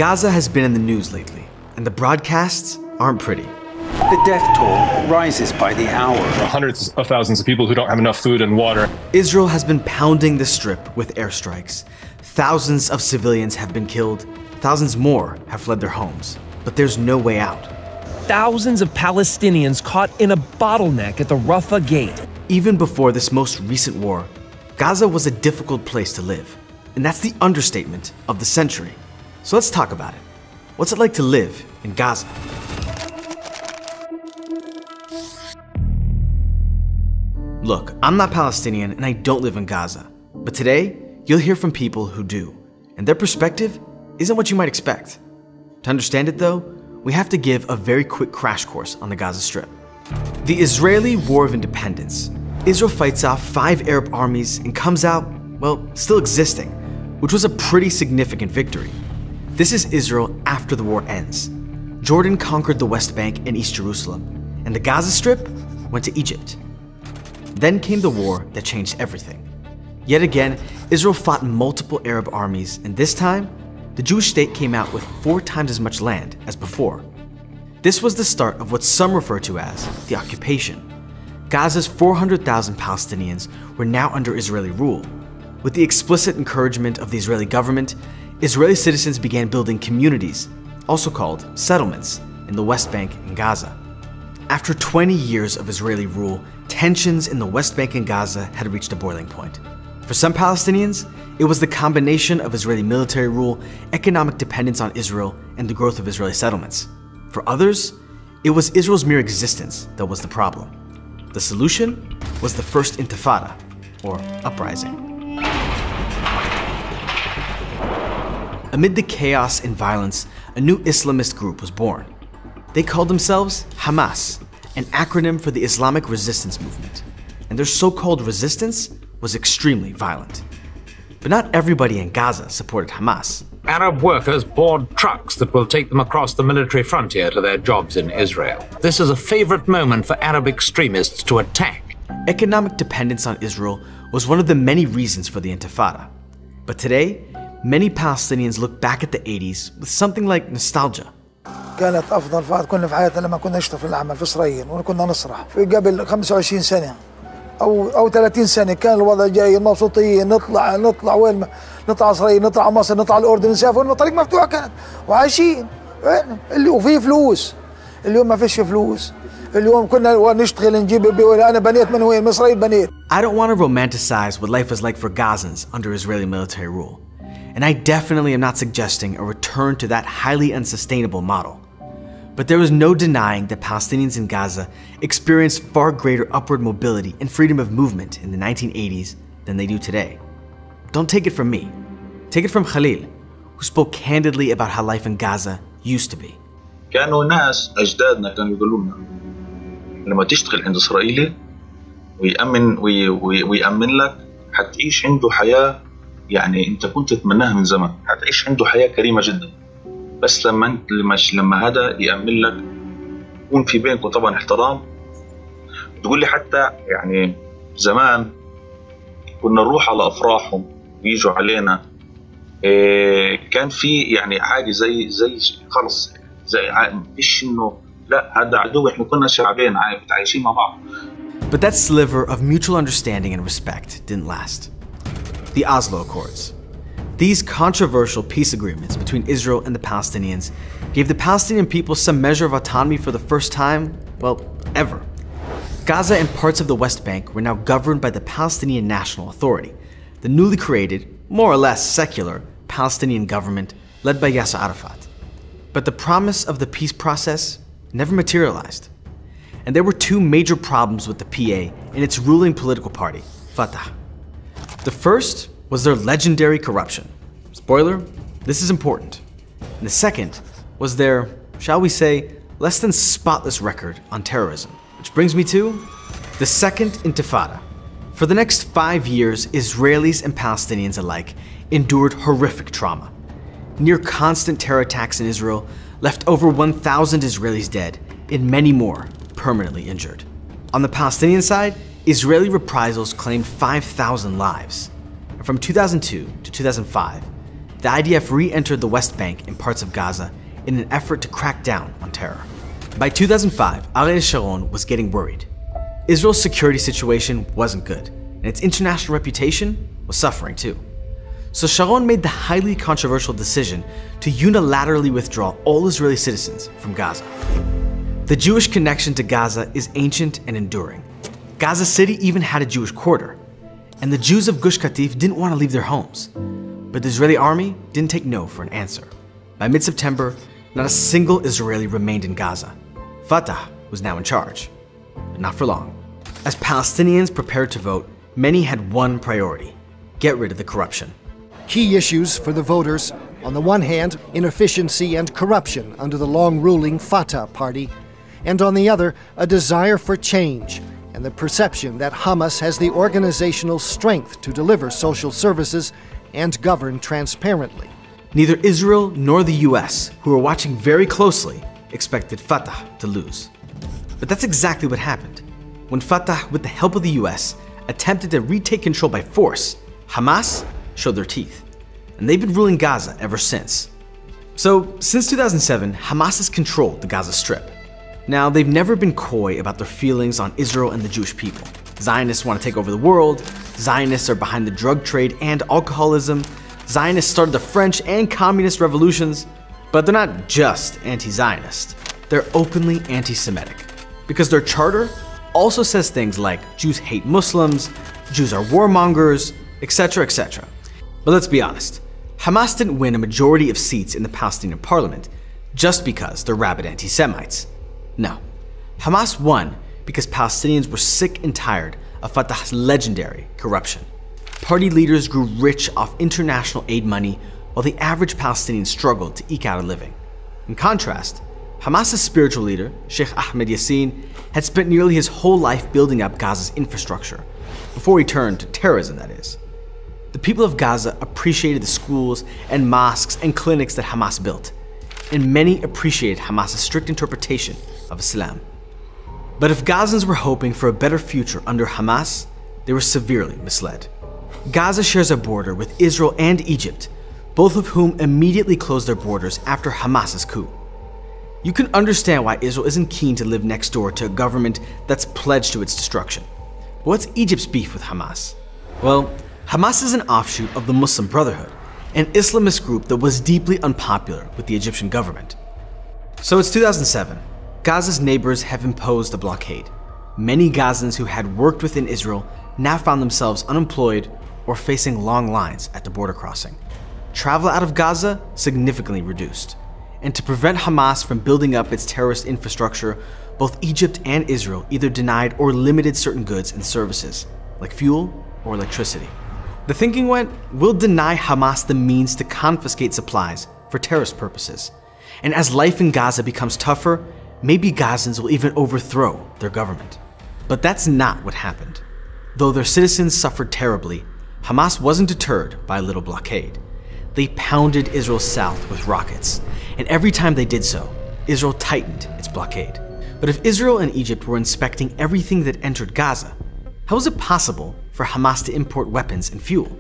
Gaza has been in the news lately, and the broadcasts aren't pretty. The death toll rises by the hour. Hundreds of thousands of people who don't have enough food and water. Israel has been pounding the strip with airstrikes. Thousands of civilians have been killed. Thousands more have fled their homes. But there's no way out. Thousands of Palestinians caught in a bottleneck at the Rafah gate. Even before this most recent war, Gaza was a difficult place to live. And that's the understatement of the century. So let's talk about it. What's it like to live in Gaza? Look, I'm not Palestinian and I don't live in Gaza. But today, you'll hear from people who do. And their perspective isn't what you might expect. To understand it though, we have to give a very quick crash course on the Gaza Strip. The Israeli War of Independence. Israel fights off 5 Arab armies and comes out, well, still existing, which was a pretty significant victory. This is Israel after the war ends. Jordan conquered the West Bank and East Jerusalem, and the Gaza Strip went to Egypt. Then came the war that changed everything. Yet again, Israel fought multiple Arab armies, and this time, the Jewish state came out with 4 times as much land as before. This was the start of what some refer to as the occupation. Gaza's 400,000 Palestinians were now under Israeli rule. With the explicit encouragement of the Israeli government, Israeli citizens began building communities, also called settlements, in the West Bank and Gaza. After 20 years of Israeli rule, tensions in the West Bank and Gaza had reached a boiling point. For some Palestinians, it was the combination of Israeli military rule, economic dependence on Israel, and the growth of Israeli settlements. For others, it was Israel's mere existence that was the problem. The solution was the first Intifada, or uprising. Amid the chaos and violence, a new Islamist group was born. They called themselves Hamas, an acronym for the Islamic Resistance Movement. And their so-called resistance was extremely violent. But not everybody in Gaza supported Hamas. Arab workers board trucks that will take them across the military frontier to their jobs in Israel. This is a favorite moment for Arab extremists to attack. Economic dependence on Israel was one of the many reasons for the Intifada. But today, many Palestinians look back at the 80s with something like nostalgia. كانت أفضل فترة كنا في حياتنا لما كنا نشتغل في العمل في إسرائيل وكنا نسرح في قبل 25 سنة أو 30 سنة كان الوضع جاي مبسوطين نطلع وين نطلع إسرائيل نطلع مصر نطلع الأردن نسافر الطريق مفتوحة كانت وعايشين اللي وفيه فلوس. اليوم ما فيش فلوس. اليوم كنا نشتغل نجيب أنا بنيت من وين من إسرائيل بنيت. I don't want to romanticize what life was like for Gazans under Israeli military rule. And I definitely am not suggesting a return to that highly unsustainable model. But there is no denying that Palestinians in Gaza experienced far greater upward mobility and freedom of movement in the 1980s than they do today. Don't take it from me. Take it from Khalil, who spoke candidly about how life in Gaza used to be. كانوا ناس أجدادنا كانوا يقولوا لنا لما تشتغل عند إسرائيلي ويأمن لك حتعيش عنده حياة يعني أنت كنت تتمناها من زمان، حتعيش عنده حياة كريمة جدا. بس لما هذا يأمن لك يكون في بينكم طبعا احترام. تقول لي حتى يعني زمان كنا نروح على أفراحهم ويجوا علينا كان في يعني عادي زي خلص زي مش إنه لا هذا عدو إحنا كنا شعبين عايشين مع بعض. But that sliver of mutual understanding and respect didn't last. The Oslo Accords. These controversial peace agreements between Israel and the Palestinians gave the Palestinian people some measure of autonomy for the first time, well, ever. Gaza and parts of the West Bank were now governed by the Palestinian National Authority, the newly created, more or less secular, Palestinian government led by Yasser Arafat. But the promise of the peace process never materialized. And there were 2 major problems with the PA and its ruling political party, Fatah. The first was their legendary corruption. Spoiler, this is important. And the second was their, shall we say, less than spotless record on terrorism. Which brings me to the second Intifada. For the next 5 years, Israelis and Palestinians alike endured horrific trauma. Near constant terror attacks in Israel left over 1,000 Israelis dead and many more permanently injured. On the Palestinian side, Israeli reprisals claimed 5,000 lives. And from 2002 to 2005, the IDF re-entered the West Bank and parts of Gaza in an effort to crack down on terror. By 2005, Ariel Sharon was getting worried. Israel's security situation wasn't good, and its international reputation was suffering too. So Sharon made the highly controversial decision to unilaterally withdraw all Israeli citizens from Gaza. The Jewish connection to Gaza is ancient and enduring. Gaza City even had a Jewish quarter, and the Jews of Gush Katif didn't want to leave their homes. But the Israeli army didn't take no for an answer. By mid-September, not a single Israeli remained in Gaza. Fatah was now in charge, but not for long. As Palestinians prepared to vote, many had one priority: get rid of the corruption. Key issues for the voters: on the one hand, inefficiency and corruption under the long-ruling Fatah party, and on the other, a desire for change and the perception that Hamas has the organizational strength to deliver social services and govern transparently. Neither Israel nor the US, who were watching very closely, expected Fatah to lose. But that's exactly what happened. When Fatah, with the help of the US, attempted to retake control by force, Hamas showed their teeth. And they've been ruling Gaza ever since. So, since 2007, Hamas has controlled the Gaza Strip. Now, they've never been coy about their feelings on Israel and the Jewish people. Zionists want to take over the world, Zionists are behind the drug trade and alcoholism, Zionists started the French and communist revolutions, but they're not just anti-Zionist. They're openly anti-Semitic, because their charter also says things like Jews hate Muslims, Jews are warmongers, etc., etc. But let's be honest, Hamas didn't win a majority of seats in the Palestinian parliament just because they're rabid anti-Semites. No, Hamas won because Palestinians were sick and tired of Fatah's legendary corruption. Party leaders grew rich off international aid money while the average Palestinian struggled to eke out a living. In contrast, Hamas's spiritual leader, Sheikh Ahmed Yassin, had spent nearly his whole life building up Gaza's infrastructure, before he turned to terrorism, that is. The people of Gaza appreciated the schools and mosques and clinics that Hamas built, and many appreciated Hamas's strict interpretation of Islam. But if Gazans were hoping for a better future under Hamas, they were severely misled. Gaza shares a border with Israel and Egypt, both of whom immediately closed their borders after Hamas's coup. You can understand why Israel isn't keen to live next door to a government that's pledged to its destruction. But what's Egypt's beef with Hamas? Well, Hamas is an offshoot of the Muslim Brotherhood, an Islamist group that was deeply unpopular with the Egyptian government. So it's 2007. Gaza's neighbors have imposed a blockade. Many Gazans who had worked within Israel now found themselves unemployed or facing long lines at the border crossing. Travel out of Gaza significantly reduced. And to prevent Hamas from building up its terrorist infrastructure, both Egypt and Israel either denied or limited certain goods and services, like fuel or electricity. The thinking went, we'll deny Hamas the means to confiscate supplies for terrorist purposes. And as life in Gaza becomes tougher, maybe Gazans will even overthrow their government. But that's not what happened. Though their citizens suffered terribly, Hamas wasn't deterred by a little blockade. They pounded Israel's south with rockets, and every time they did so, Israel tightened its blockade. But if Israel and Egypt were inspecting everything that entered Gaza, how was it possible for Hamas to import weapons and fuel?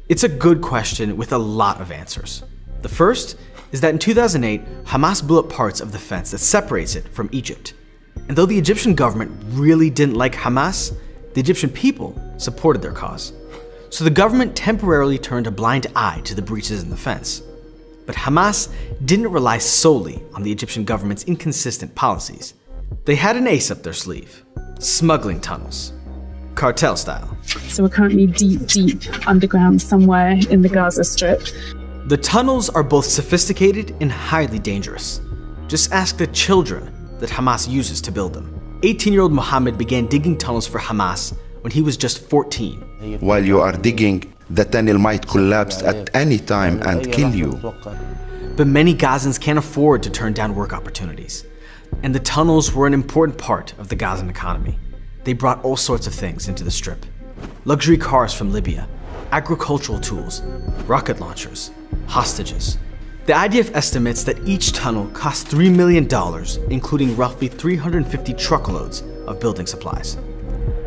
It's a good question with a lot of answers. The first is that in 2008, Hamas blew up parts of the fence that separates it from Egypt. And though the Egyptian government really didn't like Hamas, the Egyptian people supported their cause. So the government temporarily turned a blind eye to the breaches in the fence. But Hamas didn't rely solely on the Egyptian government's inconsistent policies. They had an ace up their sleeve: smuggling tunnels, cartel style. So we're currently deep underground somewhere in the Gaza Strip. The tunnels are both sophisticated and highly dangerous. Just ask the children that Hamas uses to build them. 18-year-old Mohammed began digging tunnels for Hamas when he was just 14. While you are digging, the tunnel might collapse at any time and kill you. But many Gazans can't afford to turn down work opportunities. And the tunnels were an important part of the Gazan economy. They brought all sorts of things into the strip: luxury cars from Libya, agricultural tools, rocket launchers, hostages. The IDF estimates that each tunnel cost $3 million, including roughly 350 truckloads of building supplies.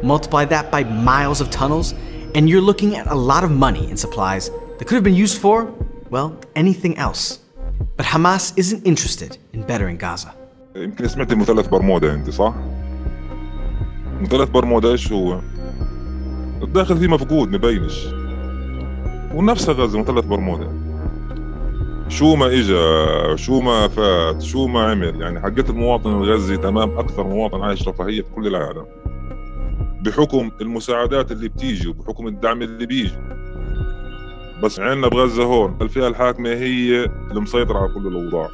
Multiply that by miles of tunnels, and you're looking at a lot of money and supplies that could have been used for well, anything else. But Hamas isn't interested in bettering Gaza. يمكن سمعت مثلث برمودا انت صح؟ مثلث برمودا ايش هو؟ الداخل فيه مفقود مبينش. ونفسها غزة مثلث برمودا. شو ما اجا، شو ما فات، شو ما عمل، يعني حقت المواطن الغزي تمام اكثر مواطن عايش رفاهية في كل العالم. بحكم المساعدات اللي بتيجي وبحكم الدعم اللي بيجي. بس عندنا بغزة هون الفئة الحاكمة هي اللي مسيطرة على كل الأوضاع.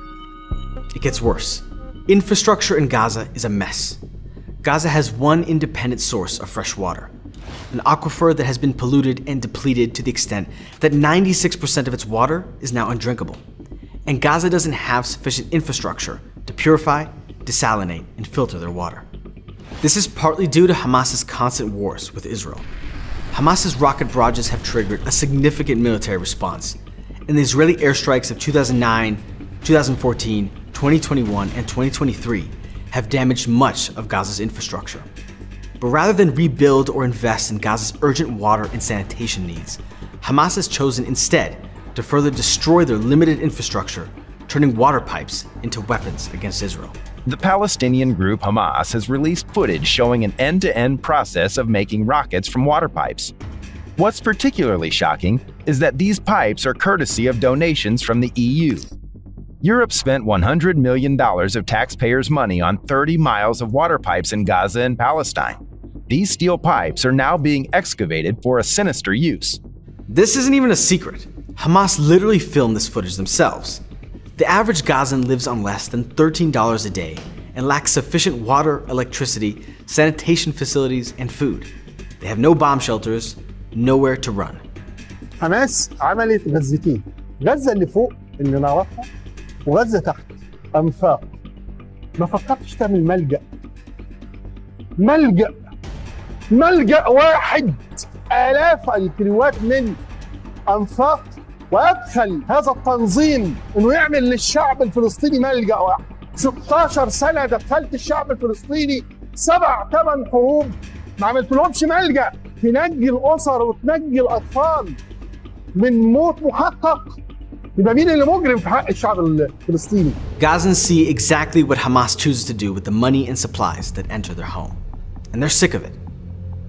It gets worse. Infrastructure in Gaza is a mess. Gaza has one independent source of fresh water, an aquifer that has been polluted and depleted to the extent that 96% of its water is now undrinkable. And Gaza doesn't have sufficient infrastructure to purify, desalinate, and filter their water. This is partly due to Hamas's constant wars with Israel. Hamas's rocket barrages have triggered a significant military response, and the Israeli airstrikes of 2009, 2014, 2021, and 2023 have damaged much of Gaza's infrastructure. But rather than rebuild or invest in Gaza's urgent water and sanitation needs, Hamas has chosen instead to further destroy their limited infrastructure, turning water pipes into weapons against Israel. The Palestinian group Hamas has released footage showing an end-to-end process of making rockets from water pipes. What's particularly shocking is that these pipes are courtesy of donations from the EU. Europe spent $100 million of taxpayers' money on 30 miles of water pipes in Gaza and Palestine. These steel pipes are now being excavated for a sinister use. This isn't even a secret. Hamas literally filmed this footage themselves. The average Gazan lives on less than $13 a day and lacks sufficient water, electricity, sanitation facilities, and food. They have no bomb shelters, nowhere to run. حماس عملت غزتين، غزة اللي فوق اللي نعرفها وغزة تحت أنفاق. ما فكرتش تعمل ملجأ واحد آلاف الكيلوات من أنفاق، وأدخل هذا التنظيم إنه يعمل للشعب الفلسطيني ملجأ واحد. 16 سنة دخلت الشعب الفلسطيني 7-8 حروب، ما عملتلهمش ملجأ تنجي الأسر وتنجي الأطفال من موت محقق. يبقى مين اللي مجرم في حق الشعب الفلسطيني؟ Gazans see exactly what Hamas chooses to do with the money and supplies that enter their home. And they're sick of it.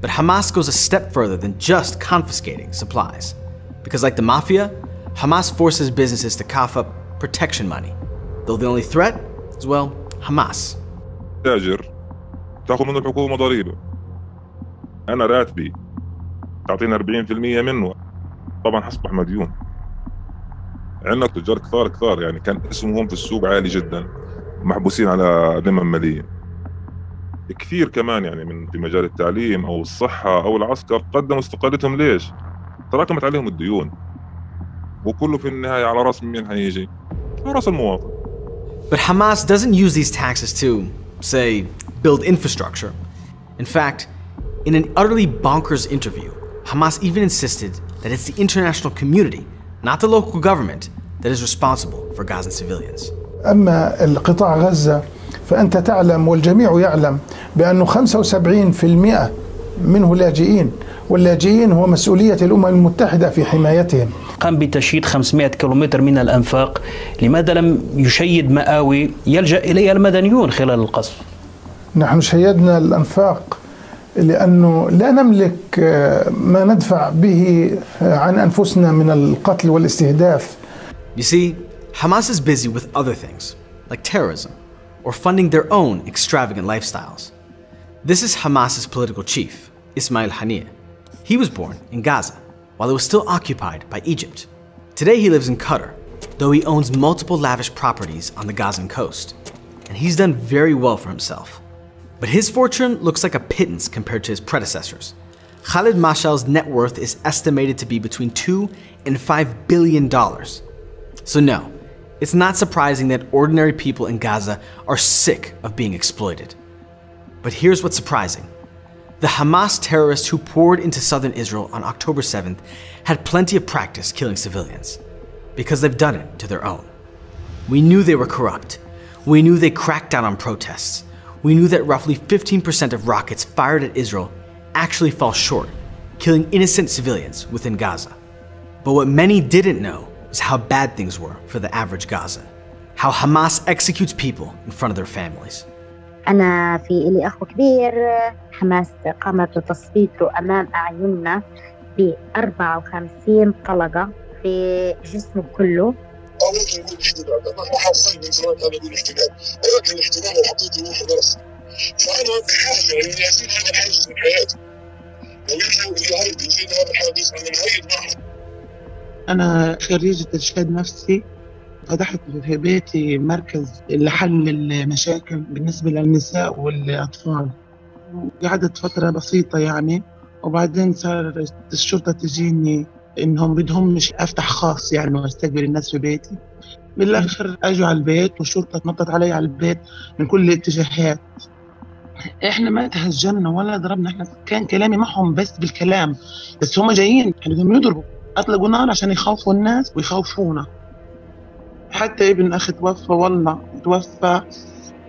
But Hamas goes a step further than just confiscating supplies. Because like the mafia, Hamas forces businesses to cough up protection money. Though the only threat is, well, Hamas. تاجر تاخذ منه الحكومة ضريبة. أنا راتبي تعطينا 40% منه. طبعا حصبح مديون. عندنا تجار كثار يعني كان اسمهم في السوق عالي جدا، محبوسين على ذمم مالية. كثير كمان يعني من في مجال التعليم أو الصحة أو العسكر قدموا استقالتهم. ليش؟ تراكمت عليهم الديون، وكله في النهاية على رأس مين هيجي؟ على رأس المواطن. But Hamas doesn't use these taxes to, say, build infrastructure. In fact, in an utterly bonkers interview, Hamas even insisted that it's the international community, not the local government, that is responsible for Gazan civilians. أما القطاع غزة فأنت تعلم والجميع يعلم بأنه 75% منه لاجئين، واللاجئين هو مسؤولية الأمم المتحدة في حمايتهم. قام بتشييد 500 كيلومتر من الأنفاق. لماذا لم يشيد مآوي يلجأ إليها المدنيون خلال القصف؟ نحن شيدنا الأنفاق لأنه لا نملك ما ندفع به عن أنفسنا من القتل والاستهداف. You see, Hamas is busy with other things, like terrorism, or funding their own extravagant lifestyles. This is Hamas's political chief, Ismail Haniyeh. He was born in Gaza, while it was still occupied by Egypt. Today he lives in Qatar, though he owns multiple lavish properties on the Gazan coast. And he's done very well for himself. But his fortune looks like a pittance compared to his predecessors. Khalid Mashal's net worth is estimated to be between $2 and $5 billion. So no, it's not surprising that ordinary people in Gaza are sick of being exploited. But here's what's surprising. The Hamas terrorists who poured into southern Israel on October 7th had plenty of practice killing civilians, because they've done it to their own. We knew they were corrupt. We knew they cracked down on protests. We knew that roughly 15% of rockets fired at Israel actually fall short, killing innocent civilians within Gaza. But what many didn't know is how bad things were for the average Gazan. How Hamas executes people in front of their families. أنا في إلي أخو كبير، حماس قامت بتسليطه أمام أعيننا ب 54 طلقة في جسمه كله. ما حصل من زمان انا بالاحتلال، ولكن الاحتلال وحطيته هو حماس. فانا بحاجه اني ازيد هذا الحادث من حياتي. لو يجوا يهرب يزيد هذا الحادث انا مؤيد معهم. انا خريجه ارشاد نفسي، فتحت في بيتي مركز لحل المشاكل بالنسبه للنساء والاطفال. قعدت فتره بسيطه يعني، وبعدين صار الشرطه تجيني انهم بدهم مش افتح خاص يعني واستقبل الناس في بيتي. بالاخر اجوا على البيت والشرطه نطت علي على البيت من كل الاتجاهات. احنا ما تهجمنا ولا ضربنا، احنا كان كلامي معهم بس بالكلام، بس هم جايين بدهم يضربوا، اطلقوا نار عشان يخوفوا الناس ويخوفونا. حتى ابن اخي توفى، والله توفى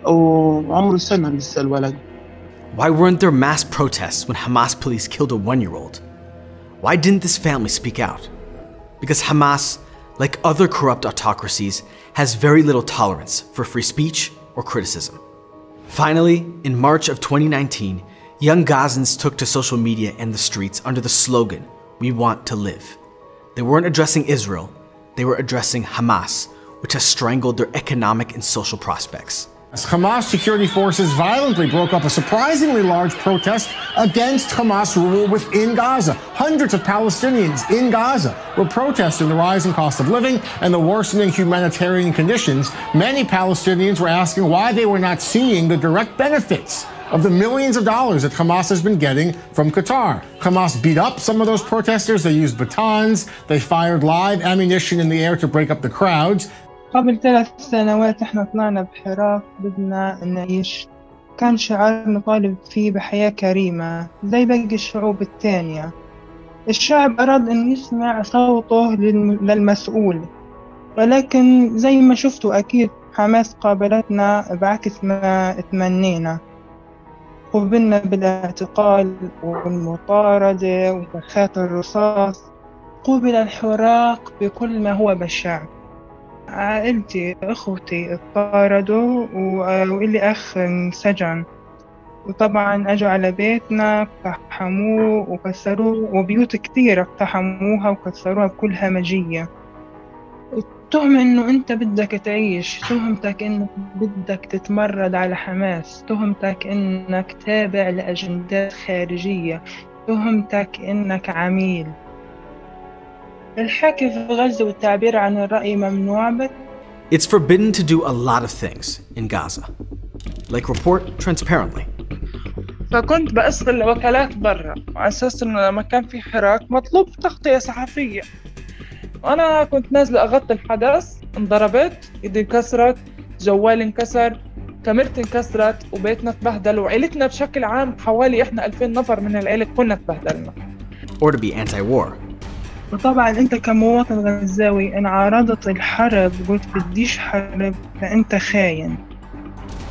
وعمره سنه لسه الولد. Why weren't there mass protests when Hamas police killed a 1-year-old? Why didn't this family speak out? Because Hamas, like other corrupt autocracies, has very little tolerance for free speech or criticism. Finally, in March of 2019, young Gazans took to social media and the streets under the slogan, "We want to live." They weren't addressing Israel, they were addressing Hamas, which has strangled their economic and social prospects. Hamas security forces violently broke up a surprisingly large protest against Hamas rule within Gaza. Hundreds of Palestinians in Gaza were protesting the rising cost of living and the worsening humanitarian conditions. Many Palestinians were asking why they were not seeing the direct benefits of the millions of dollars that Hamas has been getting from Qatar. Hamas beat up some of those protesters. They used batons. They fired live ammunition in the air to break up the crowds. قبل 3 سنوات احنا طلعنا بحراك بدنا نعيش، كان شعار نطالب فيه بحياة كريمة زي باقي الشعوب التانية. الشعب أراد أن يسمع صوته للمسؤول، ولكن زي ما شفتوا أكيد حماس قابلتنا بعكس ما تمنينا. قوبلنا بالاعتقال والمطاردة وبخات الرصاص، قوبل الحراك بكل ما هو بشع. عائلتي أخوتي اضطردوا وإلي أخ انسجن، وطبعا أجوا على بيتنا اقتحموه وكسروه، وبيوت كتير اقتحموها وكسروها بكل همجية. التهم إنه أنت بدك تعيش، تهمتك إنك بدك تتمرد على حماس، تهمتك إنك تابع لأجندات خارجية، تهمتك إنك عميل. الحكي في غزة والتعبير عن الرأي ممنوع. It's forbidden to do a lot of things in Gaza, like report transparently. فكنت بأصل الوكالات برا على أساس إنه لما كان في حراك مطلوب تغطية صحفية. أنا كنت نازلة أغطي الحدث، انضربت، إيدي انكسرت، جوالي انكسر، كاميرتي انكسرت، وبيتنا تبهدل، وعيلتنا بشكل عام حوالي إحنا 2000 نفر من العيلة كنا تبهدلنا. Or to be anti-war. وطبعا انت كمواطن غزاوي ان عارضت الحرب قلت بديش حرب فانت خاين،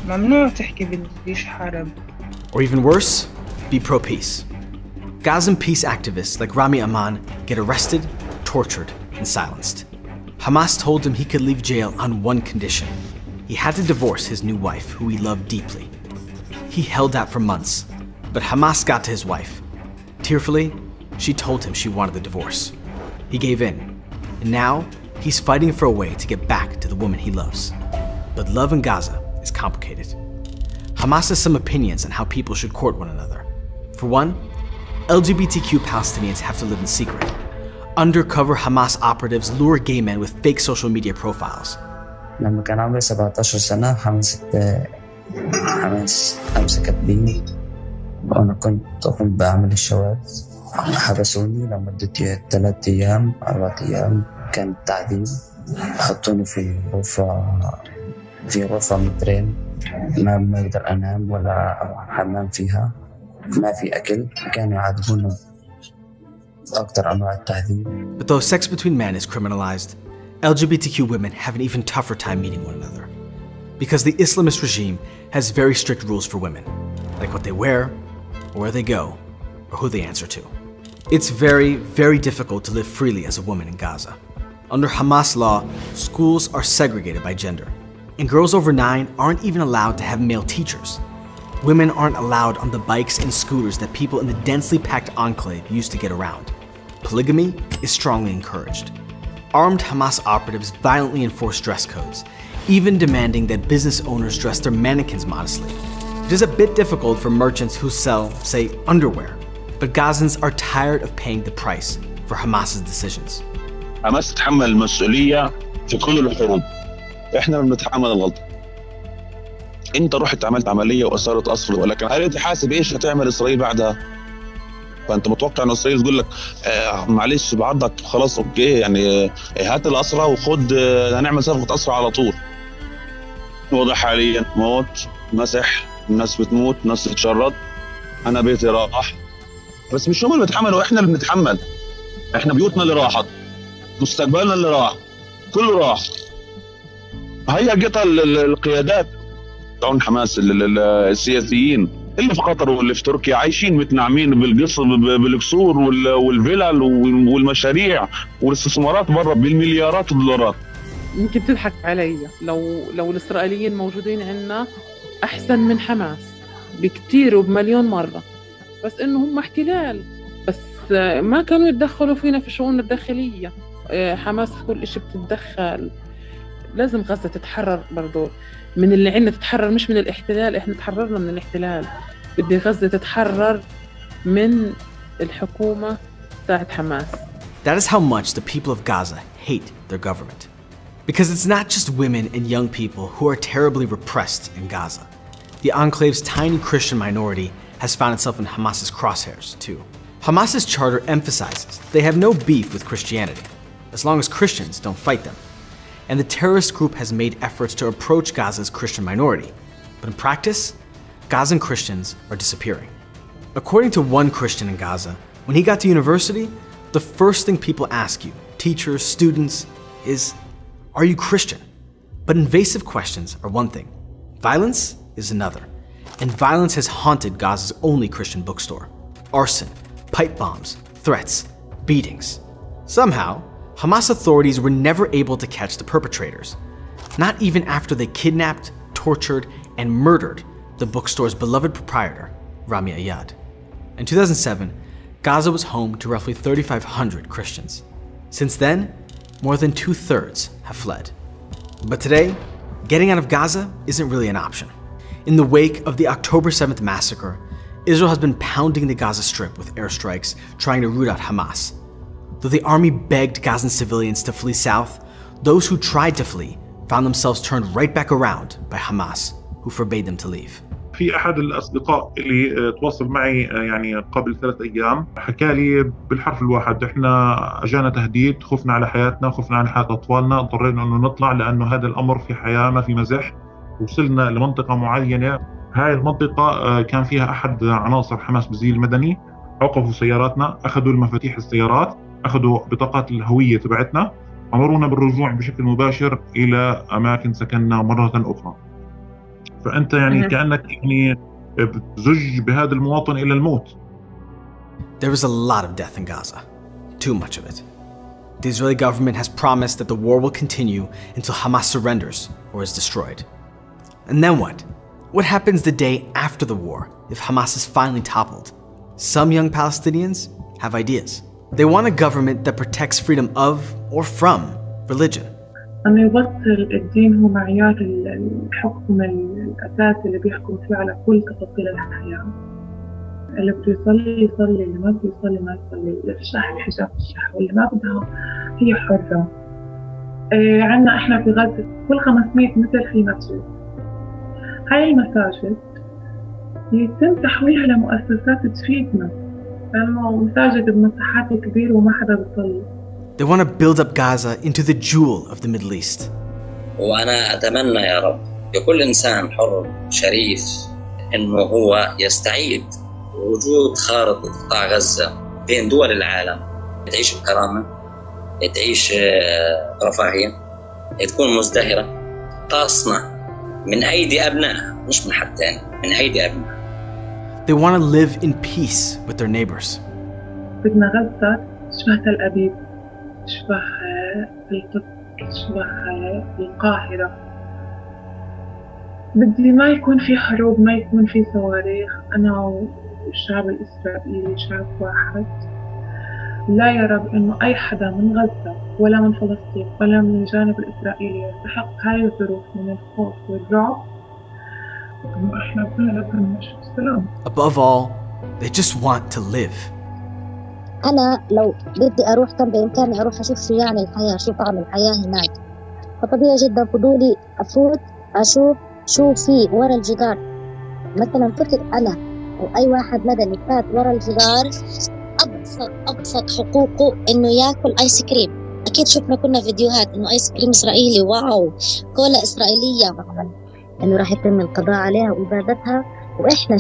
ممنوع تحكي بديش حرب. Or even worse, be pro-peace. Gazan peace activists like Rami Aman get arrested, tortured, and silenced. Hamas told him he could leave jail on one condition. He had to divorce his new wife, who he loved deeply. He held out for months, but Hamas got to his wife. Tearfully, she told him she wanted the divorce. He gave in, and now he's fighting for a way to get back to the woman he loves. But love in Gaza is complicated. Hamas has some opinions on how people should court one another. For one, LGBTQ Palestinians have to live in secret. Undercover Hamas operatives lure gay men with fake social media profiles. لما كان عمري 17 سنة حماس أمسكت بي وأنا كنت أقوم بعمل الشواذ. حبسوني لمدة 3 أيام 4 أيام، كان تعذيب. حطوني في غرفة مترين، ما أقدر أنام ولا حمام فيها، ما في أكل، كانوا يعذبونا أكتر أنواع التعذيب. But though sex between men is criminalized, LGBTQ women have an even tougher time meeting one another. Because the Islamist regime has very strict rules for women, like what they wear, or where they go, or who they answer to. It's very, very difficult to live freely as a woman in Gaza. Under Hamas law, schools are segregated by gender, and girls over 9 aren't even allowed to have male teachers. Women aren't allowed on the bikes and scooters that people in the densely packed enclave used to get around. Polygamy is strongly encouraged. Armed Hamas operatives violently enforce dress codes, even demanding that business owners dress their mannequins modestly. It is a bit difficult for merchants who sell, say, underwear, but Gazans are tired of paying the price for Hamas's decisions. حماس تتحمل المسؤولية في كل الحروب. احنا اللي بنتحمل الغلطة. انت رحت عملت عملية وأثارت أصل، ولكن هل انت حاسب ايش هتعمل إسرائيل بعدها؟ فانت متوقع ان إسرائيل تقول لك معلش بعضك خلاص اوكي يعني هات الأسرى وخد هنعمل صفقة أسرى على طول. وضع حاليا موت، مسح، الناس بتموت، الناس تتشرد، أنا بيتي راح. بس مش هم اللي بيتحملوا، احنا اللي بنتحمل. احنا بيوتنا اللي راحت، مستقبلنا اللي راح، كله راح. هي قطع القيادات بتوع حماس السياسيين اللي في قطر واللي في تركيا عايشين متنعمين بالقصر بالقصور والفلل والمشاريع والاستثمارات بره بالمليارات الدولارات. يمكن تضحك علي لو الإسرائيليين موجودين عندنا أحسن من حماس بكتير وبمليون مرة، بس إنه هم احتلال، بس ما كانوا يتدخلوا فينا في شؤوننا الداخلية. حماس في كل إشي بتتدخل. لازم غزة تتحرر برضو من اللي عندنا، تتحرر مش من الاحتلال، إحنا تحررنا من الاحتلال. بدي غزة تتحرر من الحكومة تاعت حماس. That is how much the people of Gaza hate their government. Because it's not just women and young people who are terribly repressed in Gaza. The enclave's tiny Christian minority has found itself in Hamas's crosshairs, too. Hamas's charter emphasizes they have no beef with Christianity, as long as Christians don't fight them. And the terrorist group has made efforts to approach Gaza's Christian minority. But in practice, Gazan Christians are disappearing. According to one Christian in Gaza, when he got to university, the first thing people ask you, teachers, students, is, are you Christian? But invasive questions are one thing. Violence is another. And violence has haunted Gaza's only Christian bookstore. Arson, pipe bombs, threats, beatings. Somehow, Hamas authorities were never able to catch the perpetrators, not even after they kidnapped, tortured, and murdered the bookstore's beloved proprietor, Rami Ayad. In 2007, Gaza was home to roughly 3,500 Christians. Since then, more than 2/3 have fled. But today, getting out of Gaza isn't really an option. In the wake of the October 7th massacre, Israel has been pounding the Gaza Strip with airstrikes, trying to root out Hamas. Though the army begged Gazan civilians to flee south, those who tried to flee found themselves turned right back around by Hamas, who forbade them to leave. في أحد الأصدقاء اللي تواصل معي يعني قبل 3 أيام حكى لي بالحرف الواحد إحنا أجانا تهديد، خفنا على حياتنا، خفنا على حياة أطفالنا، اضطرينا إنه نطلع لأنه هذا الأمر في حياة ما في مزح. وصلنا لمنطقة معينة، هاي المنطقة كان فيها أحد عناصر حماس بالزي المدني، أوقفوا سياراتنا، أخذوا المفاتيح السيارات، أخذوا بطاقات الهوية تبعتنا، أمرونا بالرجوع بشكل مباشر إلى أماكن سكننا مرة أخرى. فأنت يعني كأنك يعني بتزج بهذا المواطن إلى الموت. There is a lot of death in Gaza, too much of it. The Israeli government has promised that the war will continue until Hamas surrenders or is destroyed. And then what? What happens the day after the war if Hamas is finally toppled? Some young Palestinians have ideas. They want a government that protects freedom of or from religion. أن يبطل الدين هو معيار الحكم الأساسي اللي بيحكم فيه على كل تفاصيل الحياة. اللي بده يصلي يصلي، اللي ما بده يصلي ما يصلي، اللي بتشرح الحجاب تشرح، واللي ما بدها هي حرة. عنا إحنا في غزة كل 500 متر في مسجد. هاي المساجد يتم تحويلها لمؤسسات تفيدنا، لأنه مساجد بمساحات كبيرة وما حدا بيصلي. They want to build up Gaza into the jewel of the Middle East. وأنا أتمنى يا رب لكل إنسان حر شريف إنه هو يستعيد وجود خارطة قطاع غزة بين دول العالم، تعيش بكرامة، تعيش رفاهية، تكون مزدهرة، تصنع من أيدي أبنائها مش من حد تاني، من أيدي أبنائها. They want to live in peace with their neighbors. بدنا غزة تشبه تل أبيب، تشبه شبه القاهرة. بدي ما يكون في حروب، ما يكون في صواريخ. أنا والشعب الإسرائيلي شعب واحد. لا يا رب إنه أي حدا من غزة ولا من فلسطين ولا من الجانب الإسرائيلي يستحق هاي الظروف من الخوف والرعب. إنه إحنا بلد نعيش بسلام. Above all, they just want to live. أنا لو بدي أروح كان بإمكاني أروح أشوف شو يعني الحياة، شو طعم الحياة هناك. فطبيعي جدا فضولي أفوت أشوف شو في ورا الجدار. مثلا فكر أنا وأي واحد مدني فات ورا الجدار، أبسط حقوقه إنه يأكل آيس كريم. أكيد شفنا كنا فيديوهات إنه آيس كريم إسرائيلي، واو، كولا إسرائيلية مثلا، إنه راح يتم القضاء عليها وإبادتها. وإحنا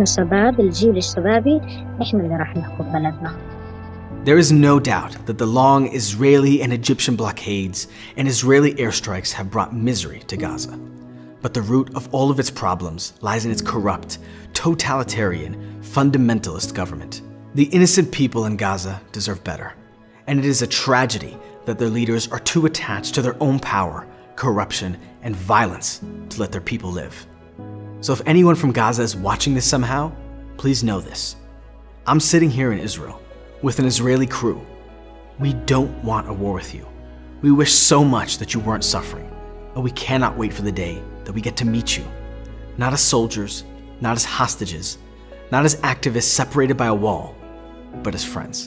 الشباب الجيل الشبابي، إحنا اللي راح نحكم بلدنا. There is no doubt that the long Israeli and Egyptian blockades and Israeli airstrikes have brought misery to Gaza. But the root of all of its problems lies in its corrupt, totalitarian, fundamentalist government. The innocent people in Gaza deserve better, and it is a tragedy that their leaders are too attached to their own power, corruption, and violence to let their people live. So if anyone from Gaza is watching this somehow, please know this. I'm sitting here in Israel with an Israeli crew. We don't want a war with you. We wish so much that you weren't suffering, but we cannot wait for the day that we get to meet you, not as soldiers, not as hostages, not as activists separated by a wall, but as friends.